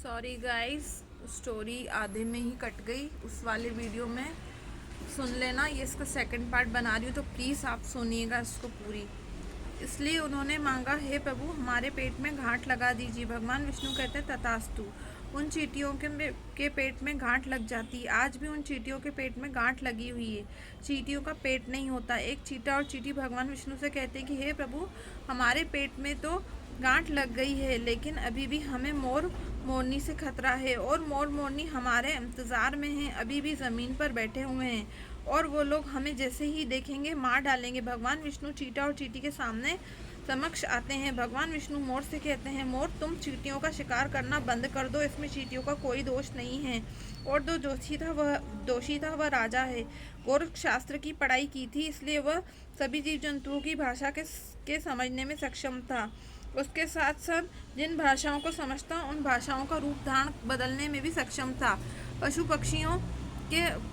Sorry guys, story आधे में ही cut गई। उस वाले वीडियो में सुन लेना, ये इसका सेकंड पार्ट बना रही हूँ तो प्लीज़ आप सुनिएगा इसको पूरी। इसलिए उन्होंने मांगा, हे प्रभु हमारे पेट में गांठ लगा दीजिए। भगवान विष्णु कहते हैं तथास्तु। उन चींटियों के पेट में गांठ लग जाती। आज भी उन चींटियों के पेट में गांठ लगी हुई है। चींटियों का पेट नहीं होता। एक चींटा और चींटी भगवान विष्णु से कहते हैं कि हे प्रभु हमारे पेट में तो गांठ लग गई है, लेकिन अभी भी हमें मोर मोरनी से खतरा है और मोर मोरनी हमारे इंतज़ार में हैं, अभी भी ज़मीन पर बैठे हुए हैं और वो लोग हमें जैसे ही देखेंगे मार डालेंगे। भगवान विष्णु चींटा और चींटी के सामने समक्ष आते हैं। भगवान विष्णु मोर से कहते हैं, मोर तुम चींटियों का शिकार करना बंद कर दो, इसमें चींटियों का कोई दोष नहीं है और जो दोषी था वह राजा है। गोरख शास्त्र की पढ़ाई की थी, इसलिए वह सभी जीव जंतुओं की भाषा के समझने में सक्षम था। उसके साथ साथ जिन भाषाओं को समझता उन भाषाओं का रूप धारण बदलने में भी सक्षम था। पशु पक्षियों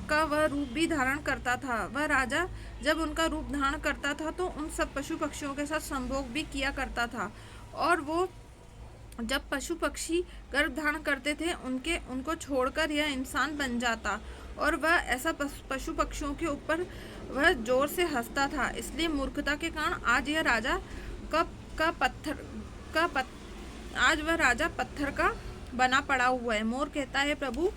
का वह रूप भी धारण करता था। वह राजा जब उनका रूप धारण करता था तो उन सब पशु पक्षियों के साथ संभोग भी किया करता था और वो जब पशु पक्षी गर्भ धारण करते थे उनको छोड़कर यह इंसान बन जाता और वह ऐसा पशु पक्षियों के ऊपर वह जोर से हंसता था। इसलिए मूर्खता के कारण आज यह राजा आज वह राजा पत्थर का बना पड़ा हुआ है। मोर कहता है, प्रभु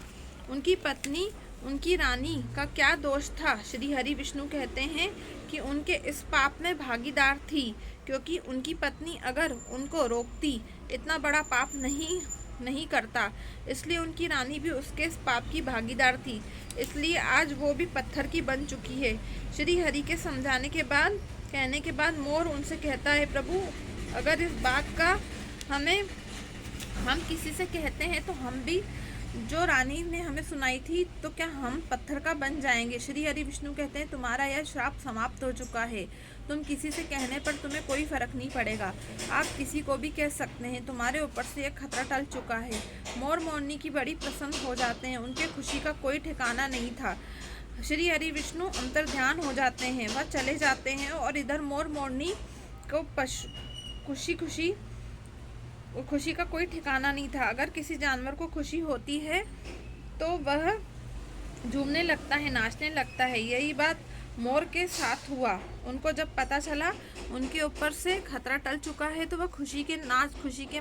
उनकी पत्नी उनकी रानी का क्या दोष था? श्री हरि विष्णु कहते हैं कि उनके इस पाप में भागीदार थी, क्योंकि उनकी पत्नी अगर उनको रोकती इतना बड़ा पाप नहीं करता, इसलिए उनकी रानी भी उसके इस पाप की भागीदार थी, इसलिए आज वो भी पत्थर की बन चुकी है। श्री हरि के समझाने के बाद कहने के बाद मोर उनसे कहता है, प्रभु अगर इस बात का हम किसी से कहते हैं तो हम भी जो रानी ने हमें सुनाई थी तो क्या हम पत्थर का बन जाएंगे? श्री हरि विष्णु कहते हैं, तुम्हारा यह श्राप समाप्त हो चुका है। तुम किसी से कहने पर तुम्हें कोई फर्क नहीं पड़ेगा। आप किसी को भी कह सकते हैं, तुम्हारे ऊपर से यह खतरा टल चुका है। मोर मोरनी की बड़ी प्रसन्न हो जाते हैं। उनके खुशी का कोई ठिकाना नहीं था। श्री हरि विष्णु अंतर ध्यान हो जाते हैं, वह चले जाते हैं और इधर मोर मोरनी को खुशी का कोई ठिकाना नहीं था। अगर किसी जानवर को खुशी होती है तो वह झूमने लगता है, नाचने लगता है। यही बात मोर के साथ हुआ। उनको जब पता चला उनके ऊपर से खतरा टल चुका है तो वह खुशी के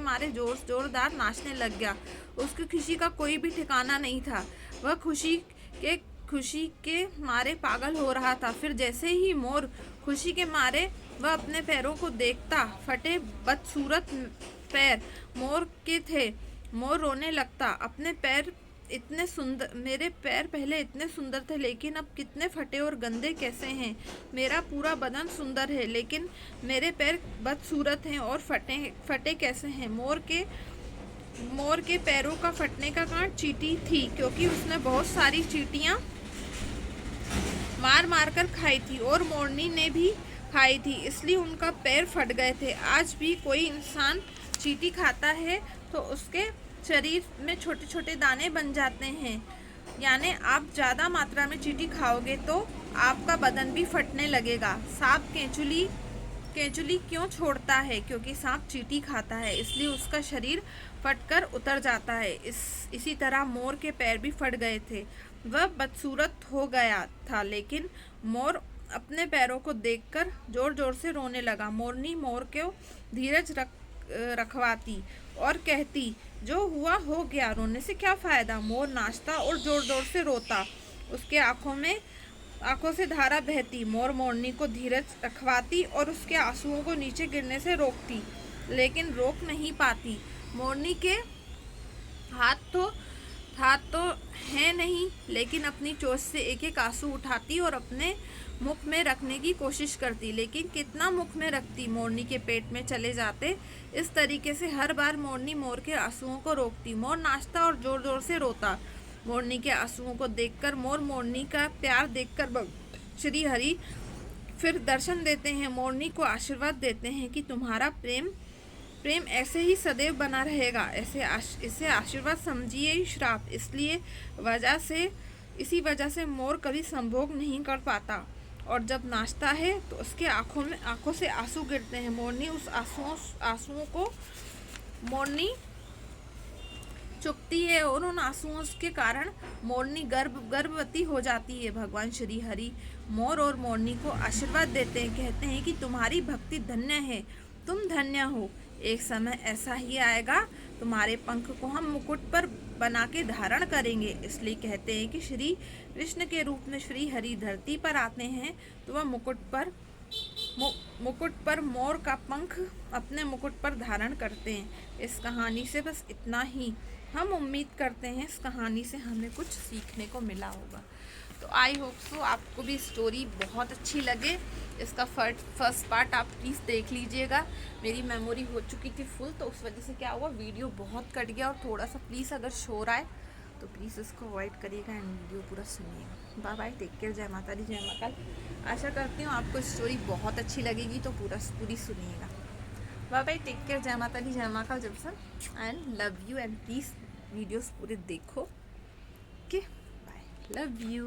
मारे जोरदार नाचने लग गया। उसकी खुशी का कोई भी ठिकाना नहीं था। वह खुशी के मारे पागल हो रहा था। फिर जैसे ही मोर खुशी के मारे वह अपने पैरों को देखता, फटे बदसूरत पैर मोर के थे। मोर रोने लगता, अपने पैर इतने सुंदर, मेरे पैर पहले इतने सुंदर थे लेकिन अब कितने फटे और गंदे कैसे हैं। मेरा पूरा बदन सुंदर है लेकिन मेरे पैर बदसूरत हैं और फटे कैसे हैं। मोर के पैरों का फटने का कारण चींटी थी, क्योंकि उसने बहुत सारी चींटियां मार कर खाई थी और मोरनी ने भी खाई थी, इसलिए उनका पैर फट गए थे। आज भी कोई इंसान चींटी खाता है तो उसके शरीर में छोटे छोटे दाने बन जाते हैं। यानी आप ज़्यादा मात्रा में चींटी खाओगे तो आपका बदन भी फटने लगेगा। सांप केंचुली क्यों छोड़ता है? क्योंकि सांप चींटी खाता है, इसलिए उसका शरीर फटकर उतर जाता है। इसी तरह मोर के पैर भी फट गए थे। वह बदसूरत हो गया था, लेकिन मोर अपने पैरों को देखकर जोर जोर से रोने लगा। मोरनी मोर को धीरज रखवाती और कहती, जो हुआ हो गया, रोने से क्या फायदा। मोर नाचता और जोर जोर से रोता। उसके आंखों से धारा बहती। मोर मोरनी को धीरज रखवाती और उसके आंसुओं को नीचे गिरने से रोकती, लेकिन रोक नहीं पाती। मोरनी के हाथ तो है नहीं, लेकिन अपनी चोंच से एक एक आंसू उठाती और अपने मुख में रखने की कोशिश करती, लेकिन कितना मुख में रखती, मोरनी के पेट में चले जाते। इस तरीके से हर बार मोरनी मोर के आंसुओं को रोकती। मोर नाचता और जोर जोर से रोता। मोरनी के आंसुओं को देखकर मोर मोरनी का प्यार देखकर श्री हरि फिर दर्शन देते हैं। मोरनी को आशीर्वाद देते हैं कि तुम्हारा प्रेम ऐसे ही सदैव बना रहेगा। इसे आशीर्वाद समझिए श्राप। इसी वजह से मोर कभी संभोग नहीं कर पाता और जब नाचता है तो उसके आंखों से आंसू गिरते हैं। मोरनी उस आंसुओं को चुकती है और उन आंसुओं के कारण मोरनी गर्भवती हो जाती है। भगवान श्री हरि मोर और मोरनी को आशीर्वाद देते हैं, कहते हैं कि तुम्हारी भक्ति धन्य है, तुम धन्य हो। एक समय ऐसा ही आएगा, तुम्हारे पंख को हम मुकुट पर बना के धारण करेंगे। इसलिए कहते हैं कि श्री कृष्ण के रूप में श्री हरि धरती पर आते हैं तो वह मुकुट पर मोर का पंख अपने मुकुट पर धारण करते हैं। इस कहानी से बस इतना ही। हम उम्मीद करते हैं इस कहानी से हमें कुछ सीखने को मिला होगा। तो आई होप सो आपको भी स्टोरी बहुत अच्छी लगे। इसका फर्स्ट पार्ट आप प्लीज़ देख लीजिएगा। मेरी मेमोरी हो चुकी थी फुल, तो उस वजह से क्या हुआ, वीडियो बहुत कट गया। और थोड़ा सा प्लीज़ अगर शोर आए तो प्लीज़ इसको अवॉइड करिएगा एंड वीडियो पूरा सुनिएगा। बाय बाय, टेक केयर, जय माता दी, जय महाकाल। आशा करती हूँ आपको स्टोरी बहुत अच्छी लगेगी, तो पूरी सुनिएगा। बाय बाय, टेक केयर, जय माता दी, जय महाकाल, जब sir and love you. And please videos पूरे देखो। Okay, bye, love you.